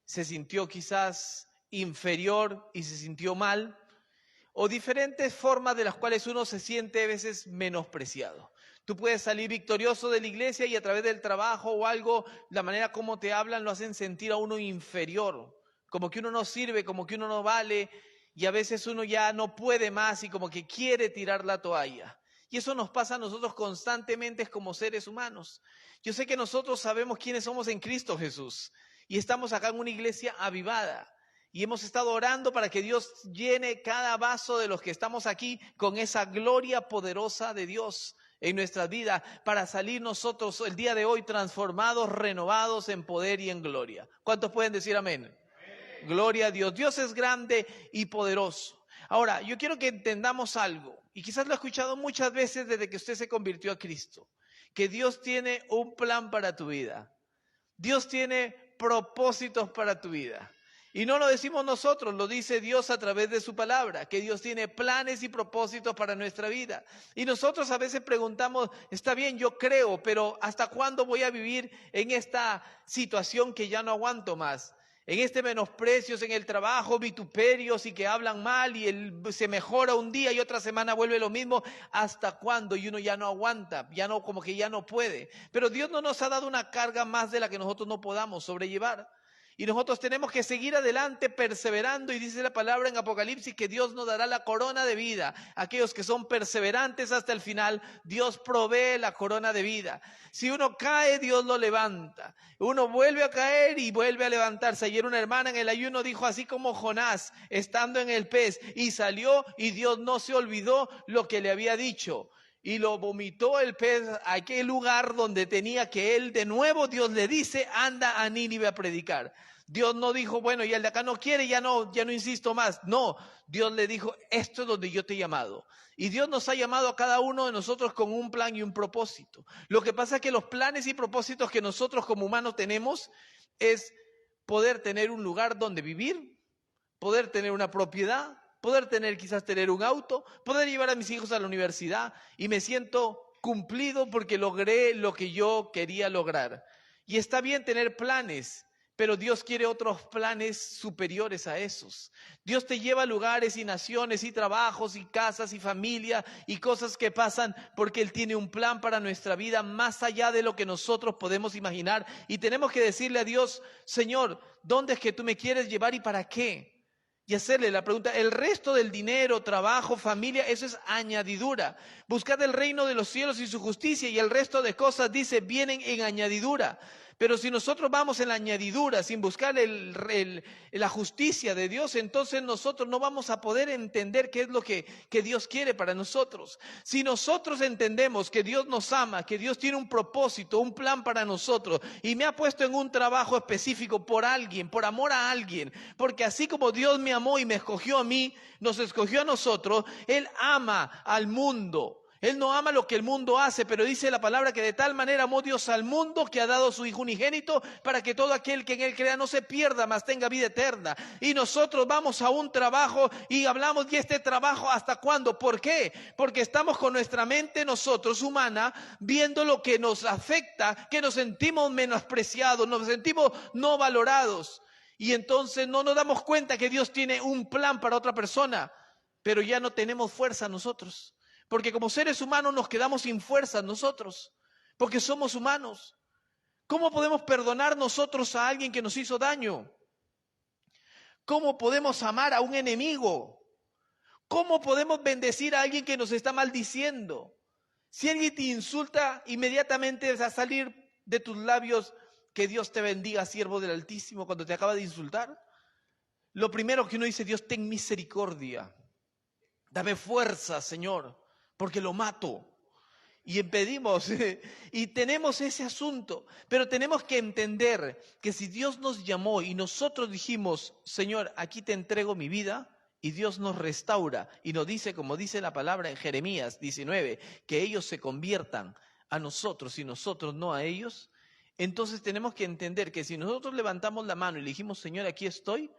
se sintió quizás inferior y se sintió mal, o diferentes formas de las cuales uno se siente a veces menospreciado. Tú puedes salir victorioso de la iglesia y a través del trabajo o algo, la manera como te hablan lo hacen sentir a uno inferior, como que uno no sirve, como que uno no vale, y a veces uno ya no puede más y como que quiere tirar la toalla. Y eso nos pasa a nosotros constantemente como seres humanos. Yo sé que nosotros sabemos quiénes somos en Cristo Jesús y estamos acá en una iglesia avivada. Y hemos estado orando para que Dios llene cada vaso de los que estamos aquí con esa gloria poderosa de Dios en nuestras vidas, para salir nosotros el día de hoy transformados, renovados en poder y en gloria. ¿Cuántos pueden decir amén? Amén. Gloria a Dios. Dios es grande y poderoso. Ahora, yo quiero que entendamos algo, y quizás lo he escuchado muchas veces desde que usted se convirtió a Cristo, que Dios tiene un plan para tu vida. Dios tiene propósitos para tu vida. Y no lo decimos nosotros, lo dice Dios a través de su palabra, que Dios tiene planes y propósitos para nuestra vida. Y nosotros a veces preguntamos, está bien, yo creo, pero ¿hasta cuándo voy a vivir en esta situación que ya no aguanto más? En este menosprecios en el trabajo, vituperios y que hablan mal y se mejora un día y otra semana vuelve lo mismo. ¿Hasta cuándo? Y uno ya no aguanta, como que ya no puede. Pero Dios no nos ha dado una carga más de la que nosotros no podamos sobrellevar. Y nosotros tenemos que seguir adelante perseverando, y dice la palabra en Apocalipsis que Dios nos dará la corona de vida. Aquellos que son perseverantes hasta el final, Dios provee la corona de vida. Si uno cae, Dios lo levanta. Uno vuelve a caer y vuelve a levantarse. Ayer una hermana en el ayuno dijo, así como Jonás, estando en el pez, y salió y Dios no se olvidó lo que le había dicho. Y lo vomitó el pez a aquel lugar donde tenía que él, de nuevo Dios le dice, anda a Nínive a predicar. Dios no dijo, bueno, y el de acá no quiere, ya no insisto más. No, Dios le dijo, esto es donde yo te he llamado. Y Dios nos ha llamado a cada uno de nosotros con un plan y un propósito. Lo que pasa es que los planes y propósitos que nosotros como humanos tenemos es poder tener un lugar donde vivir, poder tener una propiedad, poder quizás tener un auto, poder llevar a mis hijos a la universidad, y me siento cumplido porque logré lo que yo quería lograr. Y está bien tener planes, pero Dios quiere otros planes superiores a esos. Dios te lleva a lugares y naciones y trabajos y casas y familia y cosas que pasan porque Él tiene un plan para nuestra vida más allá de lo que nosotros podemos imaginar. Y tenemos que decirle a Dios, Señor, ¿dónde es que tú me quieres llevar y para qué? Y hacerle la pregunta, el resto del dinero, trabajo, familia, eso es añadidura. Buscad el reino de los cielos y su justicia, y el resto de cosas, dice, vienen en añadidura. Pero si nosotros vamos en la añadidura sin buscar la justicia de Dios, entonces nosotros no vamos a poder entender qué es lo que Dios quiere para nosotros. Si nosotros entendemos que Dios nos ama, que Dios tiene un propósito, un plan para nosotros, y me ha puesto en un trabajo específico por alguien, por amor a alguien, porque así como Dios me amó y me escogió a mí, nos escogió a nosotros, Él ama al mundo. Él no ama lo que el mundo hace, pero dice la palabra que de tal manera amó Dios al mundo que ha dado su Hijo unigénito para que todo aquel que en Él crea no se pierda, mas tenga vida eterna. Y nosotros vamos a un trabajo y hablamos, ¿y este trabajo hasta cuándo? ¿Por qué? Porque estamos con nuestra mente nosotros humana viendo lo que nos afecta, que nos sentimos menospreciados, nos sentimos no valorados. Y entonces no nos damos cuenta que Dios tiene un plan para otra persona, pero ya no tenemos fuerza nosotros. Porque como seres humanos nos quedamos sin fuerza nosotros, porque somos humanos. ¿Cómo podemos perdonar nosotros a alguien que nos hizo daño? ¿Cómo podemos amar a un enemigo? ¿Cómo podemos bendecir a alguien que nos está maldiciendo? Si alguien te insulta, inmediatamente va a salir de tus labios, que Dios te bendiga, siervo del Altísimo, cuando te acaba de insultar. Lo primero que uno dice, Dios, ten misericordia. Dame fuerza, Señor, porque lo mato. Y impedimos, y tenemos ese asunto, pero tenemos que entender que si Dios nos llamó y nosotros dijimos, Señor, aquí te entrego mi vida, y Dios nos restaura y nos dice, como dice la palabra en Jeremías 19, que ellos se conviertan a nosotros y nosotros no a ellos, entonces tenemos que entender que si nosotros levantamos la mano y le dijimos, Señor, aquí estoy,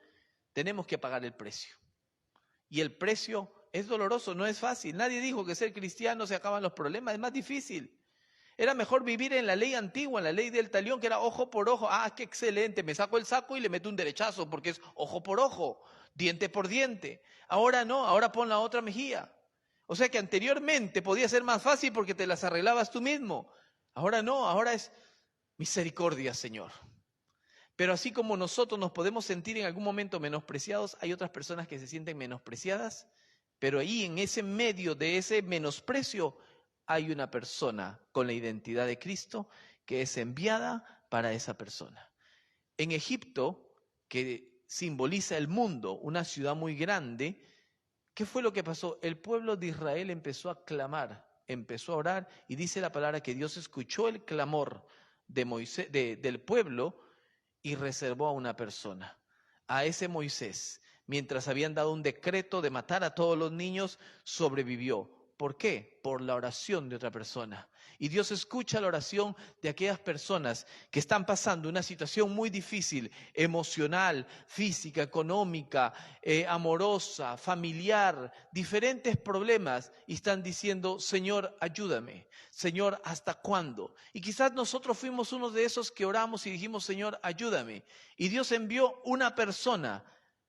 tenemos que pagar el precio. Y el precio es doloroso, no es fácil. Nadie dijo que ser cristiano se acaban los problemas, es más difícil. Era mejor vivir en la ley antigua, en la ley del talión, que era ojo por ojo. Ah, qué excelente, me saco el saco y le meto un derechazo, porque es ojo por ojo, diente por diente. Ahora no, ahora pon la otra mejilla. O sea que anteriormente podía ser más fácil porque te las arreglabas tú mismo. Ahora no, ahora es misericordia, Señor. Pero así como nosotros nos podemos sentir en algún momento menospreciados, hay otras personas que se sienten menospreciadas, pero ahí en ese medio de ese menosprecio hay una persona con la identidad de Cristo que es enviada para esa persona. En Egipto, que simboliza el mundo, una ciudad muy grande, ¿qué fue lo que pasó? El pueblo de Israel empezó a clamar, empezó a orar, y dice la palabra que Dios escuchó el clamor de Moisés, del pueblo, y reservó a una persona, a ese Moisés. Mientras habían dado un decreto de matar a todos los niños, sobrevivió. ¿Por qué? Por la oración de otra persona. Y Dios escucha la oración de aquellas personas que están pasando una situación muy difícil, emocional, física, económica, amorosa, familiar, diferentes problemas, y están diciendo: Señor, ayúdame. Señor, ¿hasta cuándo? Y quizás nosotros fuimos uno de esos que oramos y dijimos: Señor, ayúdame. Y Dios envió una persona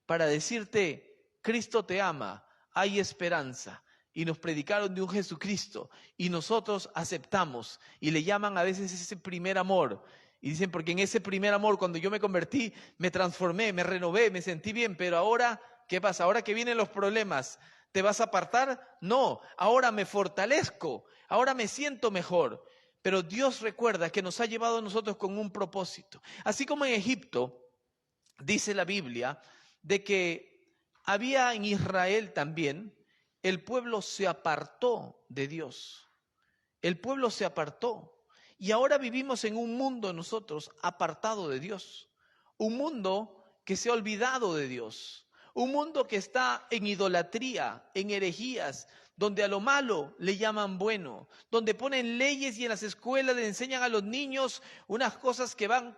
para decirte: Cristo te ama, hay esperanza. Y nos predicaron de un Jesucristo y nosotros aceptamos, y le llaman a veces ese primer amor. Y dicen: porque en ese primer amor, cuando yo me convertí, me transformé, me renové, me sentí bien. Pero ahora, ¿qué pasa? Ahora que vienen los problemas, ¿te vas a apartar? No, ahora me fortalezco, ahora me siento mejor. Pero Dios recuerda que nos ha llevado a nosotros con un propósito. Así como en Egipto, dice la Biblia, de que había en Israel también, el pueblo se apartó de Dios. El pueblo se apartó. Y ahora vivimos en un mundo nosotros apartado de Dios. Un mundo que se ha olvidado de Dios. Un mundo que está en idolatría, en herejías, donde a lo malo le llaman bueno, donde ponen leyes y en las escuelas le enseñan a los niños unas cosas que van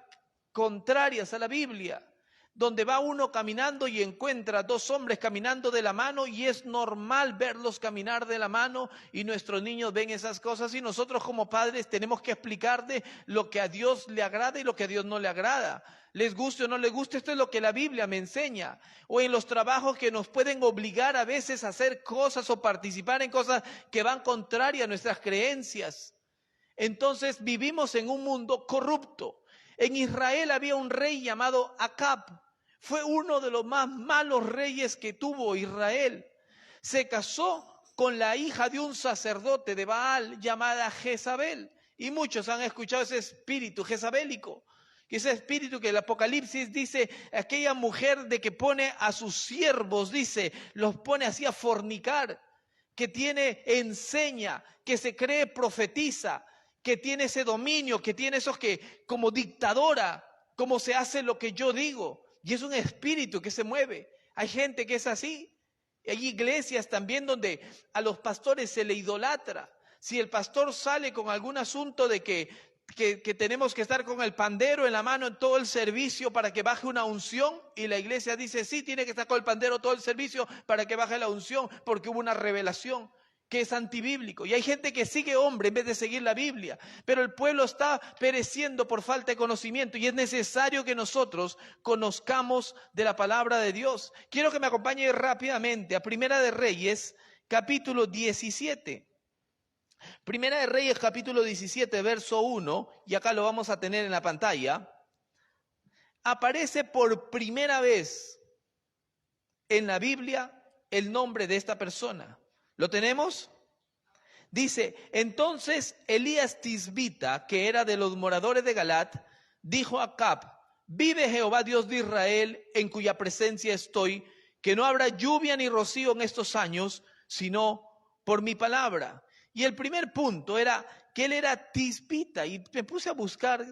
contrarias a la Biblia. Donde va uno caminando y encuentra dos hombres caminando de la mano, y es normal verlos caminar de la mano, y nuestros niños ven esas cosas, y nosotros como padres tenemos que explicarle lo que a Dios le agrada y lo que a Dios no le agrada. Les guste o no les guste, esto es lo que la Biblia me enseña. O en los trabajos que nos pueden obligar a veces a hacer cosas o participar en cosas que van contrarias a nuestras creencias. Entonces vivimos en un mundo corrupto. En Israel había un rey llamado Acab. Fue uno de los más malos reyes que tuvo Israel. Se casó con la hija de un sacerdote de Baal llamada Jezabel. Y muchos han escuchado ese espíritu jezabélico. Ese espíritu que el Apocalipsis dice, aquella mujer de que pone a sus siervos, dice, los pone así a fornicar, que enseña, que se cree profetiza, que tiene ese dominio, que tiene esos que como dictadora, como se hace lo que yo digo. Y es un espíritu que se mueve. Hay gente que es así. Hay iglesias también donde a los pastores se le idolatra. Si el pastor sale con algún asunto de que tenemos que estar con el pandero en la mano en todo el servicio para que baje una unción, y la iglesia dice: sí, tiene que estar con el pandero todo el servicio para que baje la unción, porque hubo una revelación, que es antibíblico. Y hay gente que sigue hombre en vez de seguir la Biblia. Pero el pueblo está pereciendo por falta de conocimiento, y es necesario que nosotros conozcamos de la palabra de Dios. Quiero que me acompañe rápidamente a Primera de Reyes, capítulo 17. Primera de Reyes, capítulo 17, verso 1, y acá lo vamos a tener en la pantalla. Aparece por primera vez en la Biblia el nombre de esta persona. ¿Lo tenemos? Dice: entonces Elías Tisbita, que era de los moradores de Galat, dijo a Acab: vive Jehová Dios de Israel, en cuya presencia estoy, que no habrá lluvia ni rocío en estos años, sino por mi palabra. Y el primer punto era que él era Tisbita, y me puse a buscar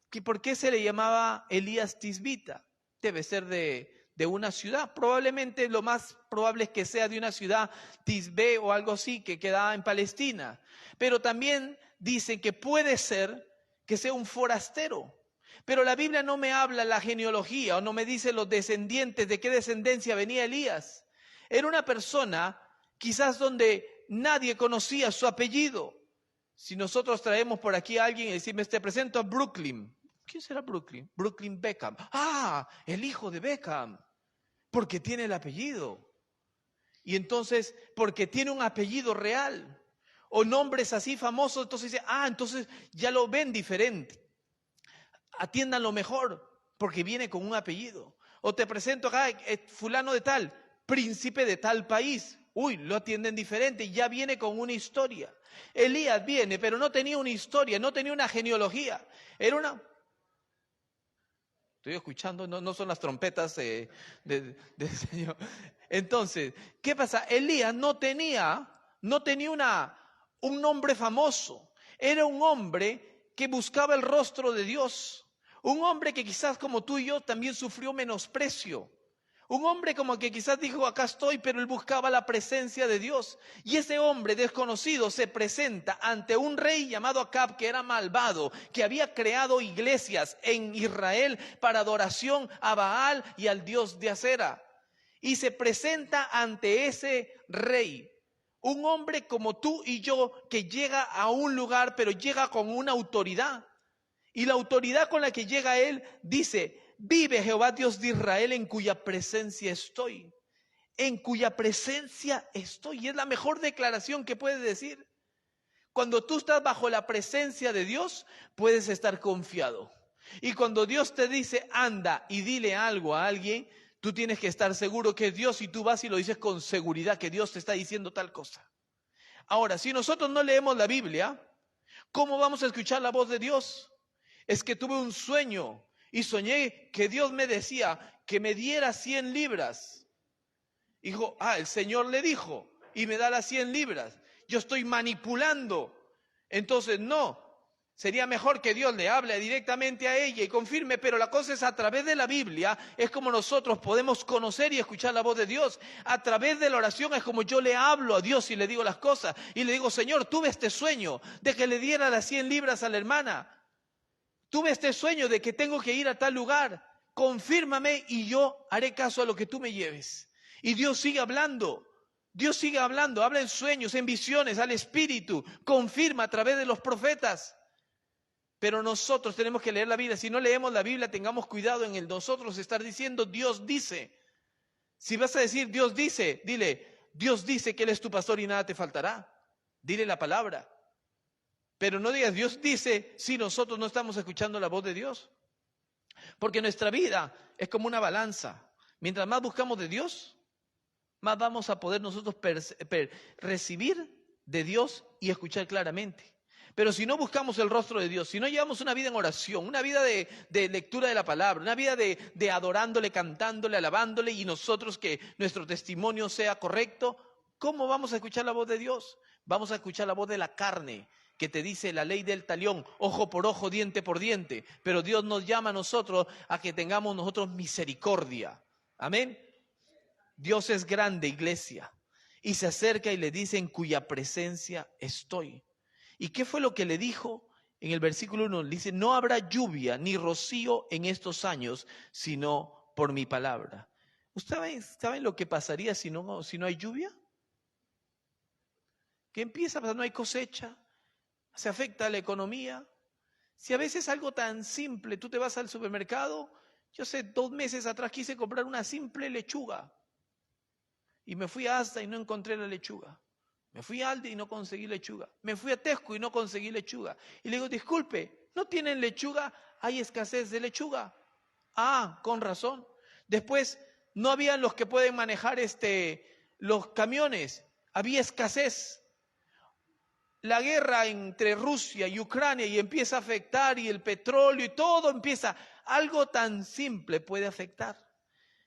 que por qué se le llamaba Elías Tisbita. Debe ser de una ciudad, probablemente lo más probable es que sea de una ciudad, Tisbe o algo así, que quedaba en Palestina. Pero también dicen que puede ser que sea un forastero. Pero la Biblia no me habla la genealogía, o no me dice los descendientes, de qué descendencia venía Elías. Era una persona quizás donde nadie conocía su apellido. Si nosotros traemos por aquí a alguien y decimos, te presento a Brooklyn. ¿Quién será Brooklyn? Brooklyn Beckham. Ah, el hijo de Beckham. Porque tiene el apellido. Y entonces, porque tiene un apellido real. O nombres así famosos, entonces dice, entonces ya lo ven diferente. Atiéndanlo mejor, porque viene con un apellido. O te presento acá, fulano de tal, príncipe de tal país. Uy, lo atienden diferente, ya viene con una historia. Elías viene, pero no tenía una historia, no tenía una genealogía. Era una... Estoy escuchando, no son las trompetas del Señor. Entonces, ¿qué pasa? Elías no tenía un nombre famoso. Era un hombre que buscaba el rostro de Dios. Un hombre que quizás como tú y yo también sufrió menosprecio. Un hombre como que quizás dijo, acá estoy, pero él buscaba la presencia de Dios. Y ese hombre desconocido se presenta ante un rey llamado Acab, que era malvado, que había creado iglesias en Israel para adoración a Baal y al dios de Acera. Y se presenta ante ese rey. Un hombre como tú y yo que llega a un lugar, pero llega con una autoridad. Y la autoridad con la que llega él dice, vive Jehová Dios de Israel en cuya presencia estoy. En cuya presencia estoy. Y es la mejor declaración que puedes decir. Cuando tú estás bajo la presencia de Dios, puedes estar confiado. Y cuando Dios te dice, anda y dile algo a alguien, tú tienes que estar seguro que es Dios y tú vas y lo dices con seguridad que Dios te está diciendo tal cosa. Ahora, si nosotros no leemos la Biblia, ¿cómo vamos a escuchar la voz de Dios? Es que tuve un sueño y soñé que Dios me decía que me diera 100 libras. Dijo, el Señor le dijo y me da las 100 libras. Yo estoy manipulando. Entonces no, sería mejor que Dios le hable directamente a ella y confirme, pero la cosa es a través de la Biblia, es como nosotros podemos conocer y escuchar la voz de Dios. A través de la oración es como yo le hablo a Dios y le digo las cosas. Y le digo, Señor, tuve este sueño de que le diera las 100 libras a la hermana. Tuve este sueño de que tengo que ir a tal lugar. Confírmame y yo haré caso a lo que tú me lleves. Y Dios sigue hablando. Dios sigue hablando. Habla en sueños, en visiones, al Espíritu. Confirma a través de los profetas. Pero nosotros tenemos que leer la Biblia. Si no leemos la Biblia, tengamos cuidado en el nosotros estar diciendo Dios dice. Si vas a decir Dios dice, dile, Dios dice que Él es tu pastor y nada te faltará. Dile la palabra. Pero no digas, Dios dice, si nosotros no estamos escuchando la voz de Dios. Porque nuestra vida es como una balanza. Mientras más buscamos de Dios, más vamos a poder nosotros recibir de Dios y escuchar claramente. Pero si no buscamos el rostro de Dios, si no llevamos una vida en oración, una vida de lectura de la palabra, una vida de adorándole, cantándole, alabándole y nosotros que nuestro testimonio sea correcto, ¿cómo vamos a escuchar la voz de Dios? Vamos a escuchar la voz de la carne, que te dice la ley del talión, ojo por ojo, diente por diente. Pero Dios nos llama a nosotros a que tengamos nosotros misericordia. Amén. Dios es grande, iglesia. Y se acerca y le dice, en cuya presencia estoy. ¿Y qué fue lo que le dijo? En el versículo 1 le dice, no habrá lluvia ni rocío en estos años, sino por mi palabra. ¿Ustedes saben lo que pasaría si no hay lluvia? ¿Qué empieza a pasar? No hay cosecha. Se afecta a la economía. Si a veces algo tan simple, tú te vas al supermercado, yo sé, 2 meses atrás quise comprar una simple lechuga y me fui a Asda y no encontré la lechuga. Me fui a Aldi y no conseguí lechuga. Me fui a Tesco y no conseguí lechuga. Y le digo, disculpe, ¿no tienen lechuga? Hay escasez de lechuga. Con razón. Después, no habían los que pueden manejar los camiones. Había escasez. La guerra entre Rusia y Ucrania y empieza a afectar y el petróleo y todo empieza. Algo tan simple puede afectar.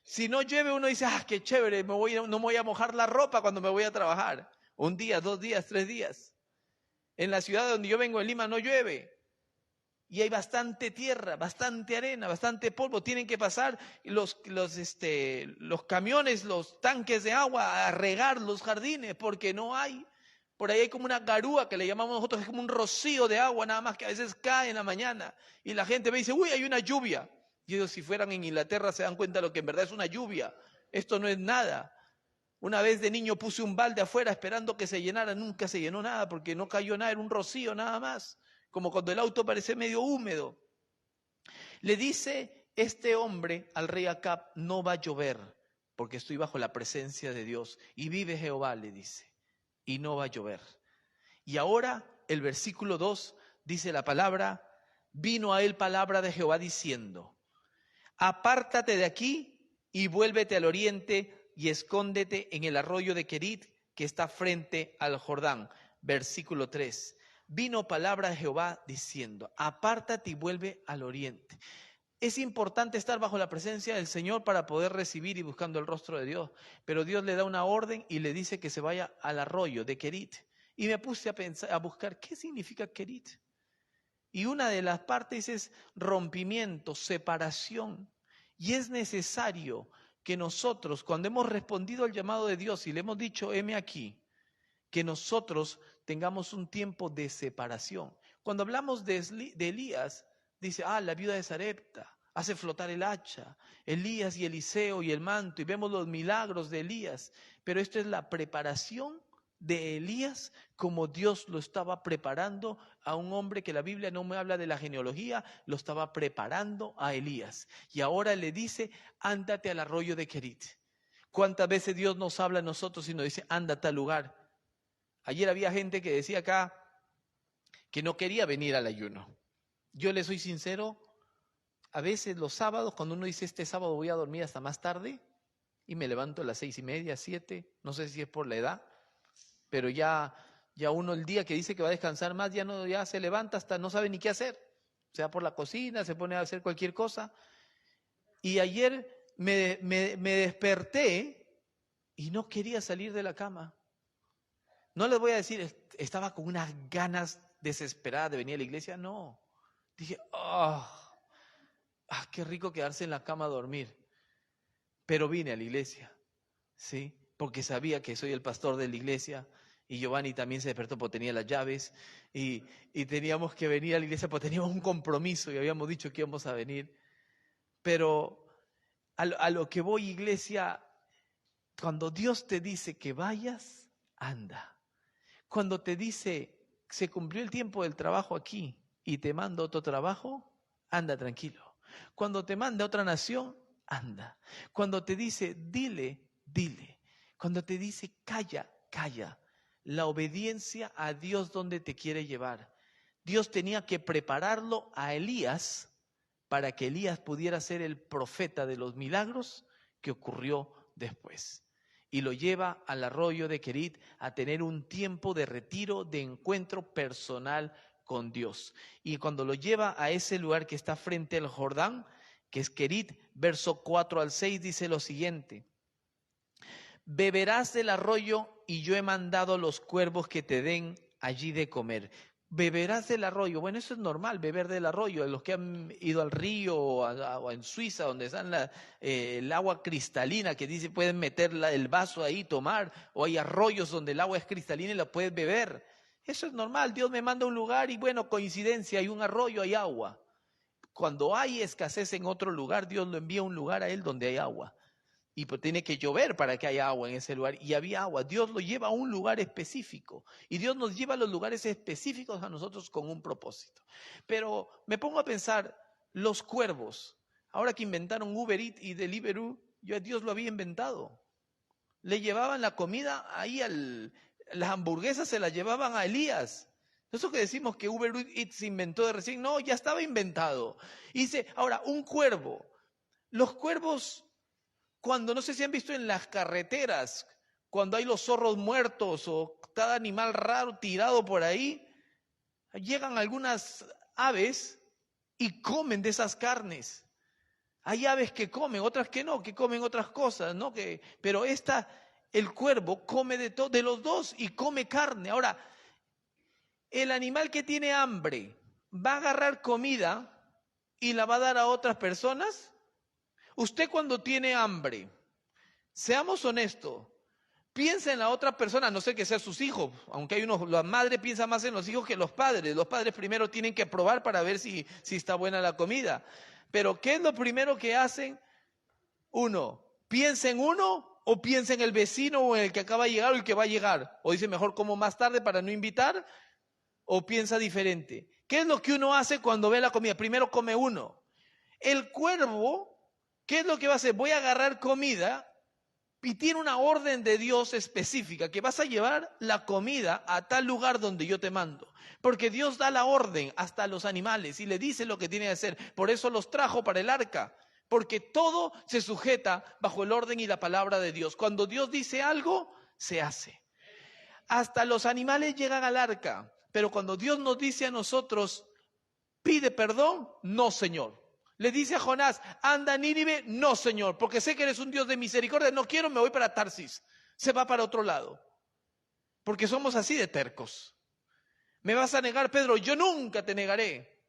Si no llueve uno dice, qué chévere, no me voy a mojar la ropa cuando me voy a trabajar. 1 día, 2 días, 3 días. En la ciudad donde yo vengo, en Lima, no llueve. Y hay bastante tierra, bastante arena, bastante polvo. Tienen que pasar los camiones, los tanques de agua a regar los jardines porque no hay. Por ahí hay como una garúa que le llamamos nosotros, es como un rocío de agua nada más que a veces cae en la mañana. Y la gente ve y dice, uy, hay una lluvia. Y ellos si fueran en Inglaterra se dan cuenta de lo que en verdad es una lluvia. Esto no es nada. Una vez de niño puse un balde afuera esperando que se llenara, nunca se llenó nada porque no cayó nada, era un rocío nada más, como cuando el auto parece medio húmedo. Le dice este hombre al rey Acab, no va a llover porque estoy bajo la presencia de Dios y vive Jehová, le dice, y no va a llover. Y ahora el versículo 2 dice la palabra, vino a él palabra de Jehová diciendo, apártate de aquí y vuélvete al oriente y escóndete en el arroyo de Querit que está frente al Jordán. Versículo 3. Vino palabra de Jehová diciendo, apártate y vuelve al oriente. Es importante estar bajo la presencia del Señor para poder recibir y buscando el rostro de Dios. Pero Dios le da una orden y le dice que se vaya al arroyo de Querit. Y me puse a pensar, a buscar, ¿qué significa Querit? Y una de las partes es rompimiento, separación. Y es necesario que nosotros, cuando hemos respondido al llamado de Dios y le hemos dicho, heme aquí, que nosotros tengamos un tiempo de separación. Cuando hablamos de Elías, dice, la viuda de Sarepta, hace flotar el hacha, Elías y Eliseo y el manto, y vemos los milagros de Elías. Pero esto es la preparación de Elías, como Dios lo estaba preparando a un hombre que la Biblia no me habla de la genealogía, lo estaba preparando a Elías. Y ahora le dice, ándate al arroyo de Querit. ¿Cuántas veces Dios nos habla a nosotros y nos dice, ándate al lugar? Ayer había gente que decía acá que no quería venir al ayuno. Yo le soy sincero, a veces los sábados, cuando uno dice este sábado voy a dormir hasta más tarde, y me levanto a las 6:30, 7, no sé si es por la edad, pero ya uno el día que dice que va a descansar más, ya se levanta hasta no sabe ni qué hacer. Se va por la cocina, se pone a hacer cualquier cosa. Y ayer me desperté y no quería salir de la cama. No les voy a decir, estaba con unas ganas desesperadas de venir a la iglesia, no. Dije, qué rico quedarse en la cama a dormir. Pero vine a la iglesia, ¿sí? Porque sabía que soy el pastor de la iglesia y Giovanni también se despertó porque tenía las llaves y teníamos que venir a la iglesia porque teníamos un compromiso y habíamos dicho que íbamos a venir. Pero a lo que voy, iglesia, cuando Dios te dice que vayas, anda. Cuando te dice, se cumplió el tiempo del trabajo aquí y te manda otro trabajo, anda tranquilo. Cuando te manda a otra nación, anda. Cuando te dice, dile, dile. Cuando te dice, calla, calla. La obediencia a Dios donde te quiere llevar. Dios tenía que prepararlo a Elías para que Elías pudiera ser el profeta de los milagros que ocurrió después. Y lo lleva al arroyo de Querit a tener un tiempo de retiro, de encuentro personal con Dios. Y cuando lo lleva a ese lugar que está frente al Jordán, que es Querit, verso 4 al 6, dice lo siguiente. Beberás del arroyo y yo he mandado a los cuervos que te den allí de comer. Beberás del arroyo. Bueno, eso es normal, beber del arroyo. Los que han ido al río o en Suiza, donde está el agua cristalina, que dice pueden meter el vaso ahí, tomar, o hay arroyos donde el agua es cristalina y la puedes beber. Eso es normal. Dios me manda a un lugar y bueno, coincidencia, hay un arroyo, hay agua. Cuando hay escasez en otro lugar, Dios lo envía a un lugar a él donde hay agua. Y pues tiene que llover para que haya agua en ese lugar. Y había agua. Dios lo lleva a un lugar específico. Y Dios nos lleva a los lugares específicos a nosotros con un propósito. Pero me pongo a pensar, los cuervos, ahora que inventaron Uber Eats y Deliveroo, Dios lo había inventado. Le llevaban la comida ahí, las hamburguesas se las llevaban a Elías. Eso que decimos que Uber Eats se inventó de recién, no, ya estaba inventado. Y dice, ahora, un cuervo. Los cuervos, cuando no sé si han visto en las carreteras, cuando hay los zorros muertos o cada animal raro tirado por ahí, llegan algunas aves y comen de esas carnes. Hay aves que comen, otras que no, que comen otras cosas, ¿no? Pero el cuervo come de los dos y come carne. Ahora, el animal que tiene hambre, ¿va a agarrar comida y la va a dar a otras personas? Usted cuando tiene hambre, seamos honestos, piensa en la otra persona, a no ser que sean sus hijos, aunque la madre piensa más en los hijos que los padres primero tienen que probar para ver si está buena la comida. Pero ¿qué es lo primero que hacen? Uno, piensa en uno o piensa en el vecino o en el que acaba de llegar o el que va a llegar, o dice mejor como más tarde para no invitar, o piensa diferente. ¿Qué es lo que uno hace cuando ve la comida? Primero come uno. El cuervo, ¿qué es lo que va a hacer? Voy a agarrar comida y tiene una orden de Dios específica, que vas a llevar la comida a tal lugar donde yo te mando. Porque Dios da la orden hasta a los animales y le dice lo que tiene que hacer. Por eso los trajo para el arca. Porque todo se sujeta bajo el orden y la palabra de Dios. Cuando Dios dice algo, se hace. Hasta los animales llegan al arca. Pero cuando Dios nos dice a nosotros, pide perdón, no, Señor. Le dice a Jonás, anda a Nínive, no, Señor, porque sé que eres un Dios de misericordia, no quiero, me voy para Tarsis. Se va para otro lado. Porque somos así de tercos. ¿Me vas a negar, Pedro? Yo nunca te negaré.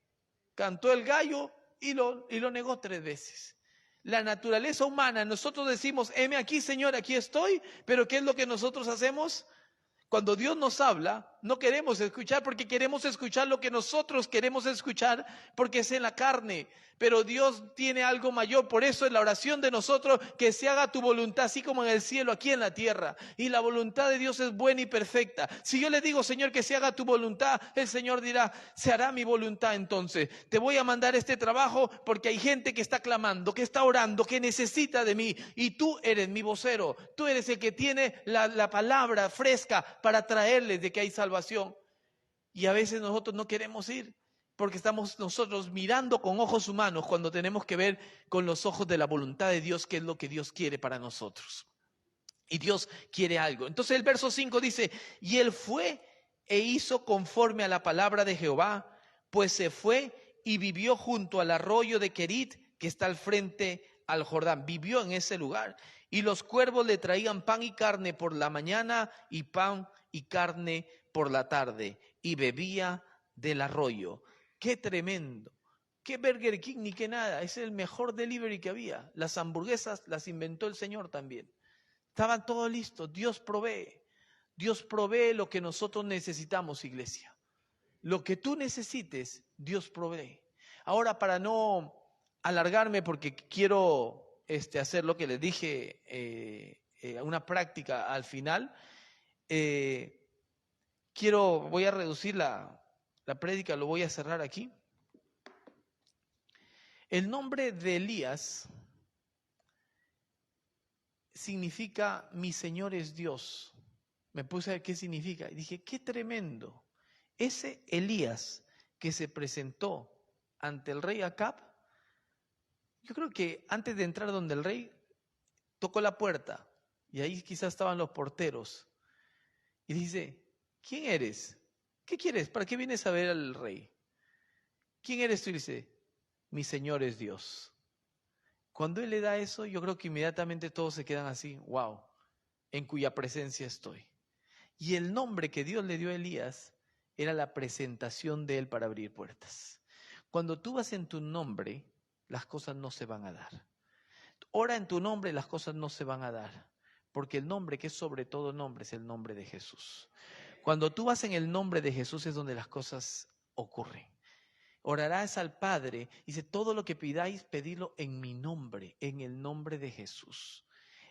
Cantó el gallo y lo negó 3 veces. La naturaleza humana, nosotros decimos, heme aquí, Señor, aquí estoy, pero ¿qué es lo que nosotros hacemos? Cuando Dios nos habla, no queremos escuchar porque queremos escuchar lo que nosotros queremos escuchar porque es en la carne. Pero Dios tiene algo mayor, por eso es la oración de nosotros, que se haga tu voluntad, así como en el cielo, aquí en la tierra. Y la voluntad de Dios es buena y perfecta. Si yo le digo, Señor, que se haga tu voluntad, el Señor dirá, se hará mi voluntad entonces. Te voy a mandar este trabajo porque hay gente que está clamando, que está orando, que necesita de mí. Y tú eres mi vocero, tú eres el que tiene la palabra fresca para traerles de que hay salvación. Y a veces nosotros no queremos ir. Porque estamos nosotros mirando con ojos humanos cuando tenemos que ver con los ojos de la voluntad de Dios, qué es lo que Dios quiere para nosotros. Y Dios quiere algo. Entonces el verso 5 dice, y él fue e hizo conforme a la palabra de Jehová, pues se fue y vivió junto al arroyo de Querit, que está al frente al Jordán. Vivió en ese lugar. Y los cuervos le traían pan y carne por la mañana y pan y carne por la tarde. Y bebía del arroyo. ¡Qué tremendo! ¡Qué Burger King ni qué nada! Es el mejor delivery que había. Las hamburguesas las inventó el Señor también. Estaban todos listos. Dios provee. Dios provee lo que nosotros necesitamos, iglesia. Lo que tú necesites, Dios provee. Ahora, para no alargarme, porque quiero hacer lo que les dije, una práctica al final, voy a reducir la prédica, lo voy a cerrar aquí. El nombre de Elías significa mi Señor es Dios. Me puse a ver qué significa y dije, qué tremendo. Ese Elías que se presentó ante el rey Acab, yo creo que antes de entrar donde el rey, tocó la puerta y ahí quizás estaban los porteros y dice, ¿quién eres? ¿Qué quieres? ¿Para qué vienes a ver al rey? ¿Quién eres tú? Y dice, mi Señor es Dios. Cuando él le da eso, yo creo que inmediatamente todos se quedan así, wow, en cuya presencia estoy. Y el nombre que Dios le dio a Elías era la presentación de él para abrir puertas. Cuando tú vas en tu nombre, las cosas no se van a dar. Ora en tu nombre, las cosas no se van a dar. Porque el nombre que es sobre todo nombre es el nombre de Jesús. Cuando tú vas en el nombre de Jesús es donde las cosas ocurren. Orarás al Padre, dice, todo lo que pidáis, pedidlo en mi nombre, en el nombre de Jesús.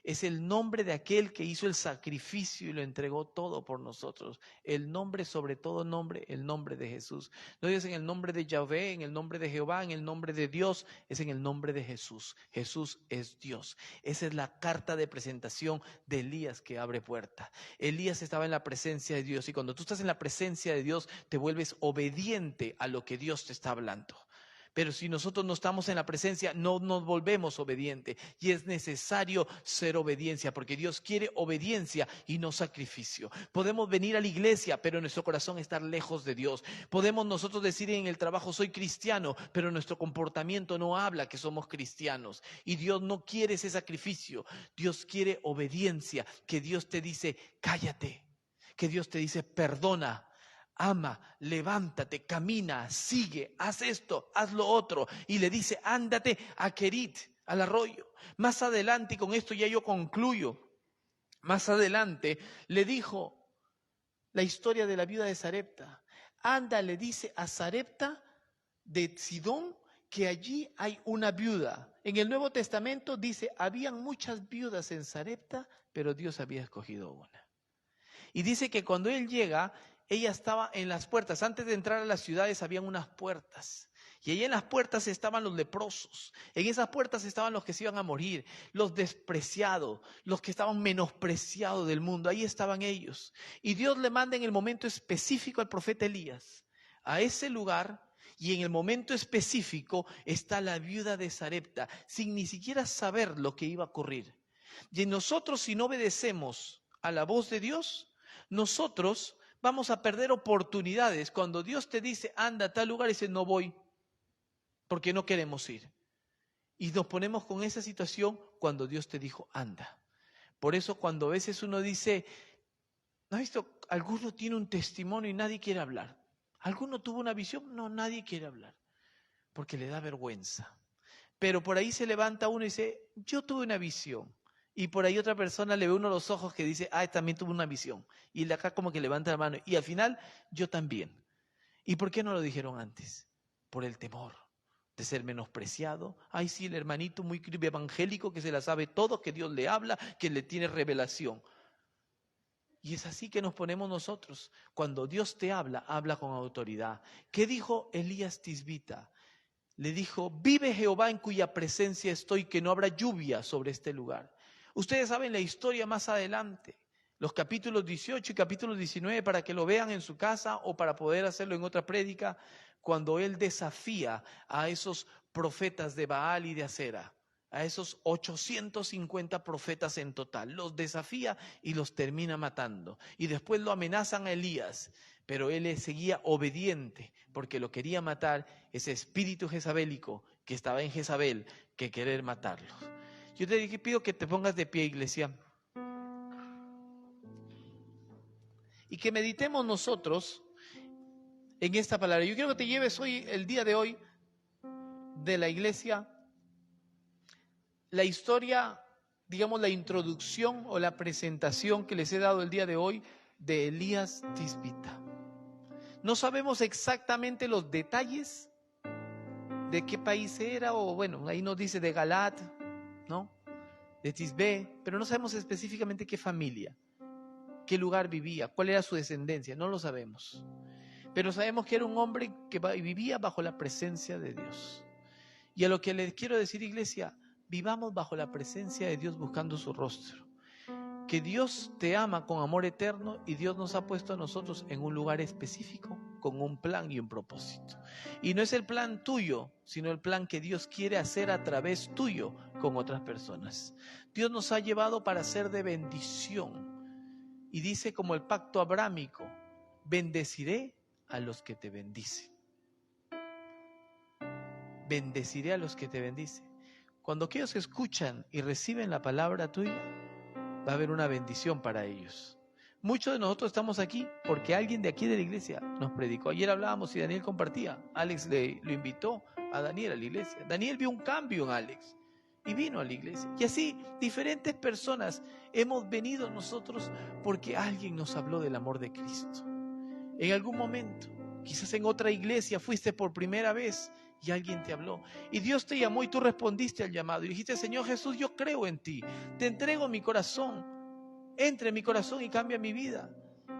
Es el nombre de aquel que hizo el sacrificio y lo entregó todo por nosotros. El nombre sobre todo nombre, el nombre de Jesús. No es en el nombre de Yahvé, en el nombre de Jehová, en el nombre de Dios, es en el nombre de Jesús. Jesús es Dios. Esa es la carta de presentación de Elías que abre puerta. Elías estaba en la presencia de Dios y cuando tú estás en la presencia de Dios te vuelves obediente a lo que Dios te está hablando. Pero si nosotros no estamos en la presencia, no nos volvemos obedientes. Y es necesario ser obediencia, porque Dios quiere obediencia y no sacrificio. Podemos venir a la iglesia, pero nuestro corazón estar lejos de Dios. Podemos nosotros decir en el trabajo, soy cristiano, pero nuestro comportamiento no habla que somos cristianos. Y Dios no quiere ese sacrificio. Dios quiere obediencia, que Dios te dice, cállate. Que Dios te dice, perdona. Ama, levántate, camina, sigue, haz esto, haz lo otro. Y le dice, ándate a Querit, al arroyo. Más adelante, y con esto ya yo concluyo, más adelante le dijo la historia de la viuda de Sarepta. Anda, le dice a Sarepta de Sidón que allí hay una viuda. En el Nuevo Testamento dice, habían muchas viudas en Sarepta, pero Dios había escogido una. Y dice que cuando él llega, ella estaba en las puertas. Antes de entrar a las ciudades habían unas puertas. Y allí en las puertas estaban los leprosos. En esas puertas estaban los que se iban a morir, los despreciados, los que estaban menospreciados del mundo. Ahí estaban ellos. Y Dios le manda en el momento específico al profeta Elías a ese lugar. Y en el momento específico está la viuda de Sarepta, sin ni siquiera saber lo que iba a ocurrir. Y nosotros, si no obedecemos a la voz de Dios, nosotros vamos a perder oportunidades. Cuando Dios te dice, anda a tal lugar, y dice, no voy, porque no queremos ir. Y nos ponemos con esa situación cuando Dios te dijo, anda. Por eso cuando a veces uno dice, ¿no has visto? Alguno tiene un testimonio y nadie quiere hablar. ¿Alguno tuvo una visión? No, nadie quiere hablar, porque le da vergüenza. Pero por ahí se levanta uno y dice, yo tuve una visión. Y por ahí otra persona le ve uno los ojos que dice, también tuve una visión. Y de acá como que levanta la mano. Y al final, yo también. ¿Y por qué no lo dijeron antes? Por el temor de ser menospreciado. Ay, sí, el hermanito muy evangélico que se la sabe todo, que Dios le habla, que le tiene revelación. Y es así que nos ponemos nosotros. Cuando Dios te habla, habla con autoridad. ¿Qué dijo Elías Tisbita? Le dijo, vive Jehová en cuya presencia estoy, que no habrá lluvia sobre este lugar. Ustedes saben la historia más adelante, los capítulos 18 y capítulos 19, para que lo vean en su casa o para poder hacerlo en otra prédica, cuando él desafía a esos profetas de Baal y de Acera, a esos 850 profetas en total. Los desafía y los termina matando. Y después lo amenazan a Elías, pero él seguía obediente porque lo quería matar ese espíritu jezabélico que estaba en Jezabel, que querer matarlo. Yo te pido que te pongas de pie, iglesia, y que meditemos nosotros en esta palabra. Yo quiero que te lleves hoy, el día de hoy, de la iglesia, la historia, digamos la introducción o la presentación que les he dado el día de hoy de Elías Tisbita. No sabemos exactamente los detalles de qué país era, o bueno, ahí nos dice de Galat, ¿no? De Tisbé, pero no sabemos específicamente qué familia, qué lugar vivía, cuál era su descendencia, no lo sabemos. Pero sabemos que era un hombre que vivía bajo la presencia de Dios. Y a lo que les quiero decir, iglesia, vivamos bajo la presencia de Dios buscando su rostro. Que Dios te ama con amor eterno y Dios nos ha puesto a nosotros en un lugar específico con un plan y un propósito. Y no es el plan tuyo, sino el plan que Dios quiere hacer a través tuyo con otras personas. Dios nos ha llevado para ser de bendición. Y dice como el pacto abrámico, bendeciré a los que te bendicen. Bendeciré a los que te bendicen. Cuando aquellos escuchan y reciben la palabra tuya, va a haber una bendición para ellos. Muchos de nosotros estamos aquí porque alguien de aquí de la iglesia nos predicó. Ayer hablábamos y Daniel compartía. Alex lo invitó a Daniel a la iglesia. Daniel vio un cambio en Alex y vino a la iglesia. Y así diferentes personas hemos venido nosotros porque alguien nos habló del amor de Cristo. En algún momento, quizás en otra iglesia fuiste por primera vez y alguien te habló. Y Dios te llamó y tú respondiste al llamado. Y dijiste, Señor Jesús, yo creo en ti. Te entrego mi corazón. Entra en mi corazón y cambia mi vida.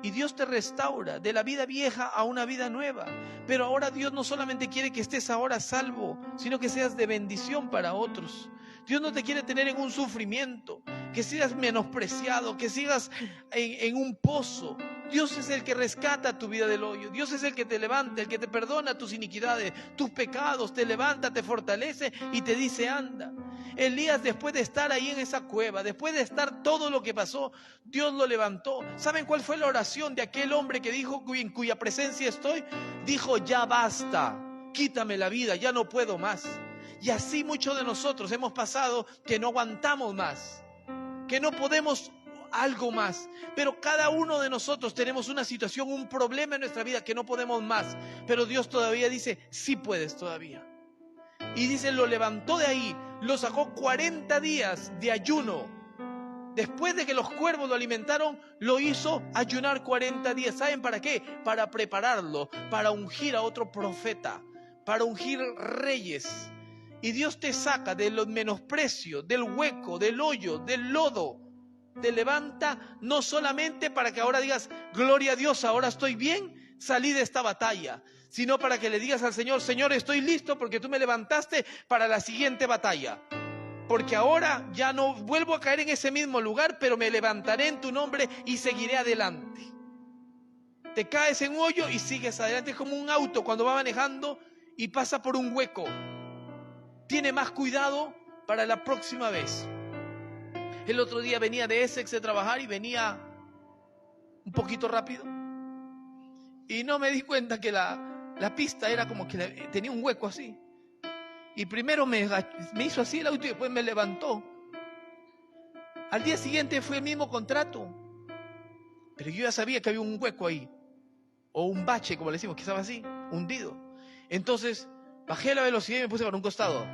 Y Dios te restaura de la vida vieja a una vida nueva. Pero ahora Dios no solamente quiere que estés ahora salvo, sino que seas de bendición para otros. Dios no te quiere tener en un sufrimiento, que seas menospreciado, que sigas en un pozo. Dios es el que rescata tu vida del hoyo. Dios es el que te levanta, el que te perdona tus iniquidades, tus pecados, te levanta, te fortalece y te dice anda. Elías, después de estar ahí en esa cueva, después de estar todo lo que pasó, Dios lo levantó. ¿Saben cuál fue la oración de aquel hombre que dijo en cuya presencia estoy? Dijo, ya basta, quítame la vida, ya no puedo más. Y así muchos de nosotros hemos pasado que no aguantamos más, que no podemos algo más, pero cada uno de nosotros tenemos una situación, un problema en nuestra vida que no podemos más, pero Dios todavía dice, sí puedes todavía. Y dice, lo levantó de ahí, lo sacó 40 días de ayuno. Después de que los cuervos lo alimentaron, lo hizo ayunar 40 días. ¿Saben para qué? Para prepararlo, para ungir a otro profeta, para ungir reyes. Y Dios te saca de los menosprecios, del hueco, del hoyo, del lodo. Te levanta no solamente para que ahora digas, gloria a Dios, ahora estoy bien, salí de esta batalla, sino para que le digas al Señor, Señor, estoy listo porque tú me levantaste para la siguiente batalla. Porque ahora ya no vuelvo a caer en ese mismo lugar, pero me levantaré en tu nombre y seguiré adelante. Te caes en un hoyo y sigues adelante. Es como un auto cuando va manejando y pasa por un hueco. Tiene más cuidado para la próxima vez. El otro día venía de Essex de trabajar y venía un poquito rápido. Y no me di cuenta que la pista era como que tenía un hueco así. Y primero me hizo así el auto y después me levantó. Al día siguiente fue el mismo contrato. Pero yo ya sabía que había un hueco ahí. O un bache, como le decimos, que estaba así, hundido. Entonces bajé la velocidad y me puse para un costado.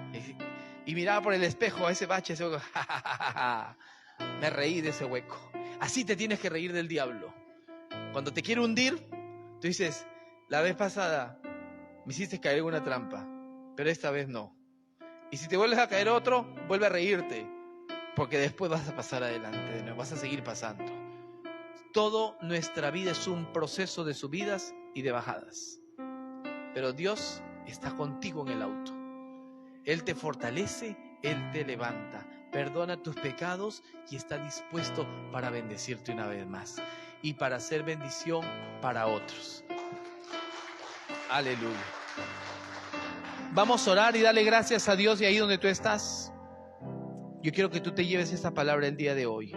Y miraba por el espejo a ese bache, ese hueco. Me reí de ese hueco. Así te tienes que reír del diablo. Cuando te quiere hundir, tú dices, la vez pasada me hiciste caer en una trampa, pero esta vez no. Y si te vuelves a caer otro, vuelve a reírte, porque después vas a pasar adelante, no vas a seguir pasando. Toda nuestra vida es un proceso de subidas y de bajadas. Pero Dios está contigo en el auto. Él te fortalece, Él te levanta, perdona tus pecados y está dispuesto para bendecirte una vez más y para hacer bendición para otros. Aleluya. Vamos a orar y darle gracias a Dios, y ahí donde tú estás, yo quiero que tú te lleves esta palabra el día de hoy,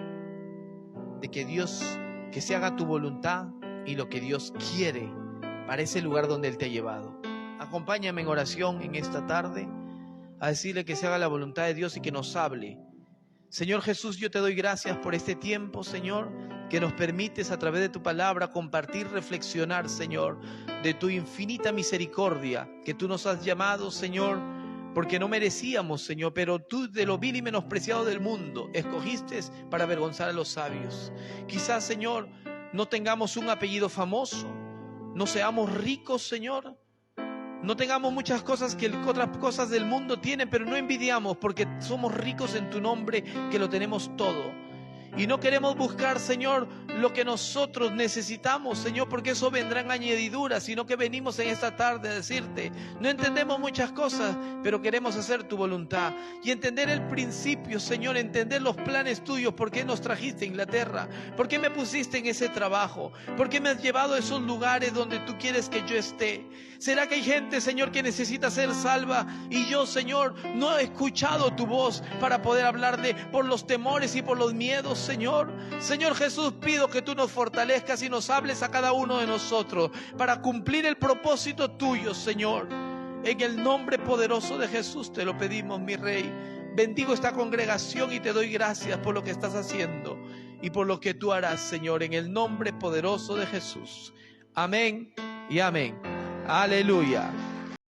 de que Dios, que se haga tu voluntad y lo que Dios quiere para ese lugar donde Él te ha llevado. Acompáñame en oración en esta tarde a decirle que se haga la voluntad de Dios y que nos hable. Señor Jesús, yo te doy gracias por este tiempo, Señor, que nos permites a través de tu palabra compartir, reflexionar, Señor, de tu infinita misericordia, que tú nos has llamado, Señor, porque no merecíamos, Señor, pero tú, de lo vil y menospreciado del mundo, escogiste para avergonzar a los sabios. Quizás, Señor, no tengamos un apellido famoso, no seamos ricos, Señor, no tengamos muchas cosas que otras cosas del mundo tienen, pero no envidiamos porque somos ricos en tu nombre, que lo tenemos todo. Y no queremos buscar, Señor, lo que nosotros necesitamos, Señor, porque eso vendrá en añadiduras, sino que venimos en esta tarde a decirte, no entendemos muchas cosas, pero queremos hacer tu voluntad y entender el principio, Señor, entender los planes tuyos. ¿Por qué nos trajiste a Inglaterra? ¿Por qué me pusiste en ese trabajo? ¿Por qué me has llevado a esos lugares donde tú quieres que yo esté? ¿Será que hay gente, Señor, que necesita ser salva y yo, Señor, no he escuchado tu voz para poder hablarle por los temores y por los miedos, Señor? Señor Jesús, pido que tú nos fortalezcas y nos hables a cada uno de nosotros para cumplir el propósito tuyo, Señor. En el nombre poderoso de Jesús te lo pedimos, mi Rey. Bendigo esta congregación y te doy gracias por lo que estás haciendo y por lo que tú harás, Señor, en el nombre poderoso de Jesús. Amén y amén. Aleluya.